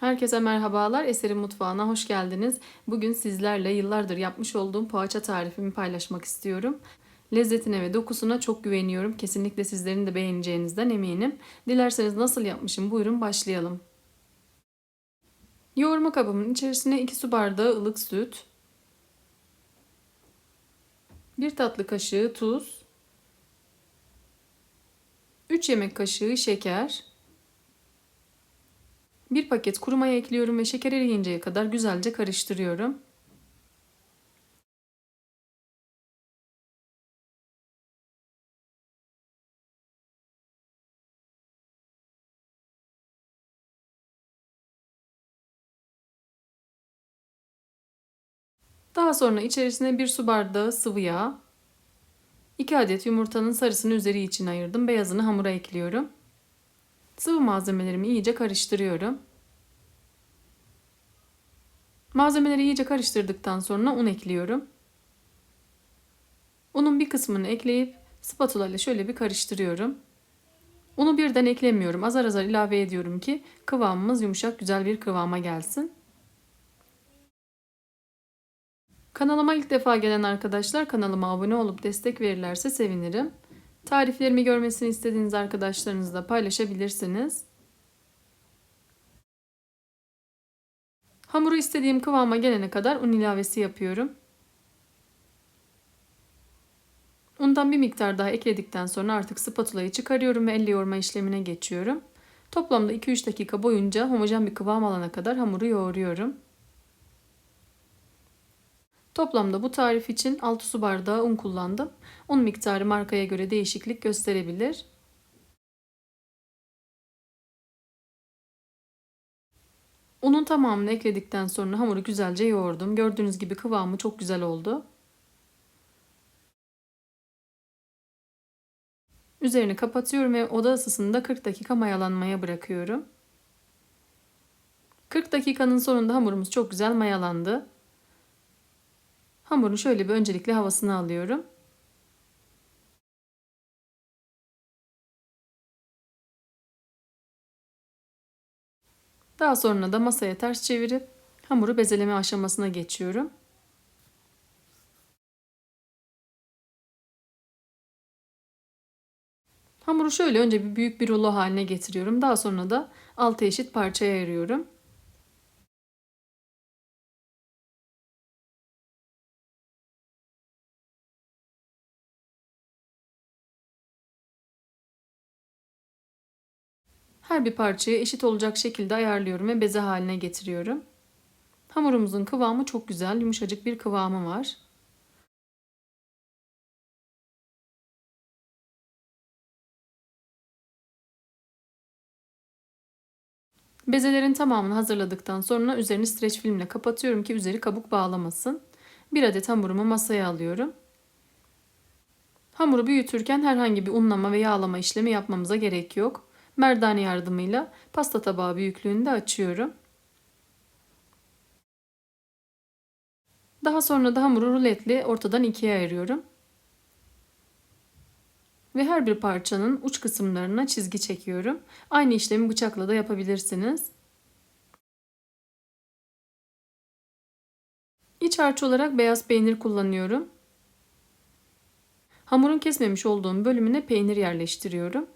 Herkese merhabalar. Eser'in mutfağına hoş geldiniz. Bugün sizlerle yıllardır yapmış olduğum poğaça tarifimi paylaşmak istiyorum. Lezzetine ve dokusuna çok güveniyorum. Kesinlikle sizlerin de beğeneceğinizden eminim. Dilerseniz nasıl yapmışım? Buyurun başlayalım. Yoğurma kabımın içerisine 2 su bardağı ılık süt, 1 tatlı kaşığı tuz, 3 yemek kaşığı şeker, 1 paket kuru maya ekliyorum ve şeker eriyinceye kadar güzelce karıştırıyorum. Daha sonra içerisine 1 su bardağı sıvı yağ, 2 adet yumurtanın sarısını üzeri için ayırdım. Beyazını hamura ekliyorum. Sıvı malzemelerimi iyice karıştırıyorum. Malzemeleri iyice karıştırdıktan sonra un ekliyorum. Unun bir kısmını ekleyip spatula ile şöyle bir karıştırıyorum. Unu birden eklemiyorum. Azar azar ilave ediyorum ki kıvamımız yumuşak, güzel bir kıvama gelsin. Kanalıma ilk defa gelen arkadaşlar kanalıma abone olup destek verirlerse sevinirim. Tariflerimi görmesini istediğiniz arkadaşlarınızla paylaşabilirsiniz. Hamuru istediğim kıvama gelene kadar un ilavesi yapıyorum. Undan bir miktar daha ekledikten sonra artık spatulayı çıkarıyorum ve elle yoğurma işlemine geçiyorum. Toplamda 2-3 dakika boyunca homojen bir kıvam alana kadar hamuru yoğuruyorum. Toplamda bu tarif için 6 su bardağı un kullandım. Un miktarı markaya göre değişiklik gösterebilir. Unun tamamını ekledikten sonra hamuru güzelce yoğurdum. Gördüğünüz gibi kıvamı çok güzel oldu. Üzerini kapatıyorum ve oda ısısında 40 dakika mayalanmaya bırakıyorum. 40 dakikanın sonunda hamurumuz çok güzel mayalandı. Hamurun şöyle bir öncelikle havasını alıyorum. Daha sonra da masaya ters çevirip hamuru bezeleme aşamasına geçiyorum. Hamuru şöyle önce bir büyük bir rulo haline getiriyorum. Daha sonra da 6 eşit parçaya ayırıyorum. Her bir parçayı eşit olacak şekilde ayarlıyorum ve beze haline getiriyorum. Hamurumuzun kıvamı çok güzel, yumuşacık bir kıvamı var. Bezelerin tamamını hazırladıktan sonra üzerini streç filmle kapatıyorum ki üzeri kabuk bağlamasın. Bir adet hamurumu masaya alıyorum. Hamuru büyütürken herhangi bir unlama ve yağlama işlemi yapmamıza gerek yok. Merdane yardımıyla pasta tabağı büyüklüğünde açıyorum. Daha sonra da hamuru ruletle ortadan ikiye ayırıyorum. Ve her bir parçanın uç kısımlarına çizgi çekiyorum. Aynı işlemi bıçakla da yapabilirsiniz. İç harç olarak beyaz peynir kullanıyorum. Hamurun kesmemiş olduğum bölümüne peynir yerleştiriyorum.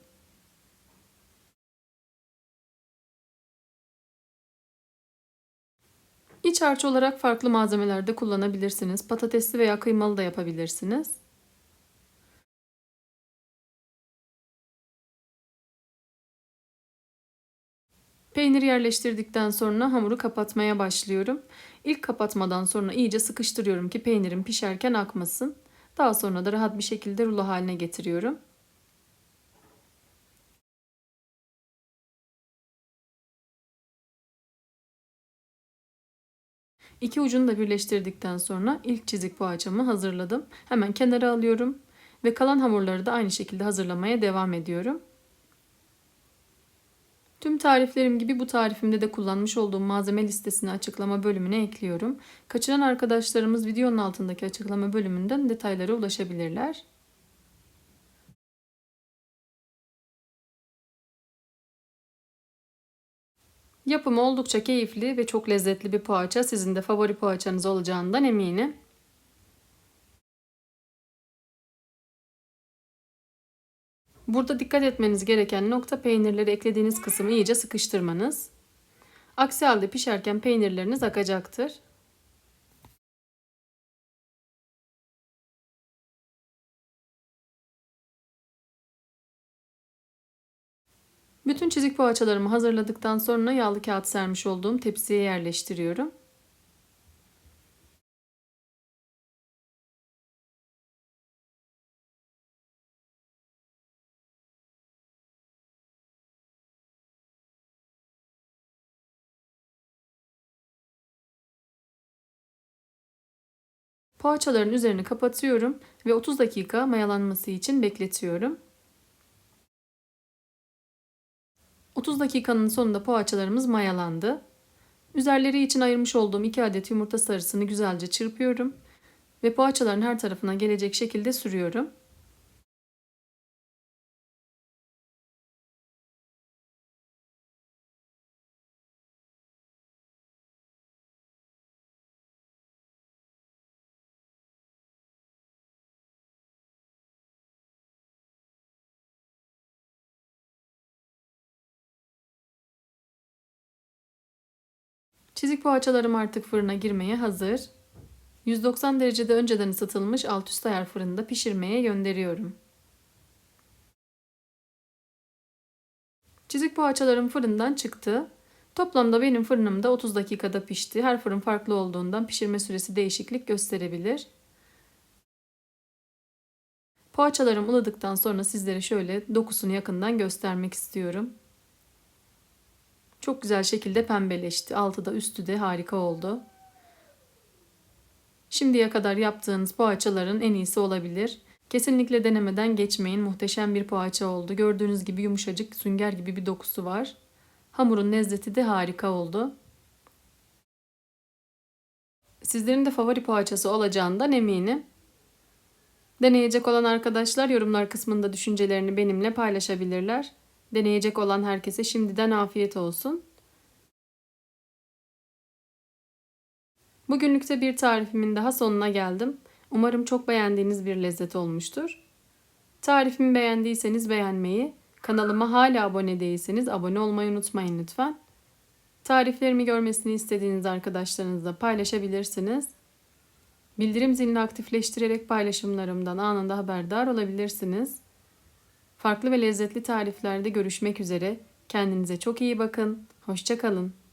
İç harç olarak farklı malzemeler de kullanabilirsiniz. Patatesli veya kıymalı da yapabilirsiniz. Peyniri yerleştirdikten sonra hamuru kapatmaya başlıyorum. İlk kapatmadan sonra iyice sıkıştırıyorum ki peynirim pişerken akmasın. Daha sonra da rahat bir şekilde rulo haline getiriyorum. İki ucunu da birleştirdikten sonra ilk çizik poğaçamı hazırladım. Hemen kenara alıyorum ve kalan hamurları da aynı şekilde hazırlamaya devam ediyorum. Tüm tariflerim gibi bu tarifimde de kullanmış olduğum malzeme listesini açıklama bölümüne ekliyorum. Kaçıran arkadaşlarımız videonun altındaki açıklama bölümünden detaylara ulaşabilirler. Yapımı oldukça keyifli ve çok lezzetli bir poğaça. Sizin de favori poğaçanız olacağından eminim. Burada dikkat etmeniz gereken nokta peynirleri eklediğiniz kısmı iyice sıkıştırmanız. Aksi halde pişerken peynirleriniz akacaktır. Bütün çizik poğaçalarımı hazırladıktan sonra yağlı kağıt sermiş olduğum tepsiye yerleştiriyorum. Poğaçaların üzerini kapatıyorum ve 30 dakika mayalanması için bekletiyorum. 30 dakikanın sonunda poğaçalarımız mayalandı. Üzerleri için ayırmış olduğum 2 adet yumurta sarısını güzelce çırpıyorum ve poğaçaların her tarafına gelecek şekilde sürüyorum. Çizik poğaçalarım artık fırına girmeye hazır. 190 derecede önceden ısıtılmış alt üst ayar fırında pişirmeye gönderiyorum. Çizik poğaçalarım fırından çıktı. Toplamda benim fırınımda 30 dakikada pişti. Her fırın farklı olduğundan pişirme süresi değişiklik gösterebilir. Poğaçalarım ılıdıktan sonra sizlere şöyle dokusunu yakından göstermek istiyorum. Çok güzel şekilde pembeleşti. Altı da üstü de harika oldu. Şimdiye kadar yaptığınız poğaçaların en iyisi olabilir. Kesinlikle denemeden geçmeyin. Muhteşem bir poğaça oldu. Gördüğünüz gibi yumuşacık, sünger gibi bir dokusu var. Hamurun lezzeti de harika oldu. Sizlerin de favori poğaçası olacağından eminim. Deneyecek olan arkadaşlar yorumlar kısmında düşüncelerini benimle paylaşabilirler. Deneyecek olan herkese şimdiden afiyet olsun. Bugünlükte bir tarifimin daha sonuna geldim. Umarım çok beğendiğiniz bir lezzet olmuştur. Tarifimi beğendiyseniz beğenmeyi, kanalıma hala abone değilseniz abone olmayı unutmayın lütfen. Tariflerimi görmesini istediğiniz arkadaşlarınızla paylaşabilirsiniz. Bildirim zilini aktifleştirerek paylaşımlarımdan anında haberdar olabilirsiniz. Farklı ve lezzetli tariflerde görüşmek üzere. Kendinize çok iyi bakın. Hoşça kalın.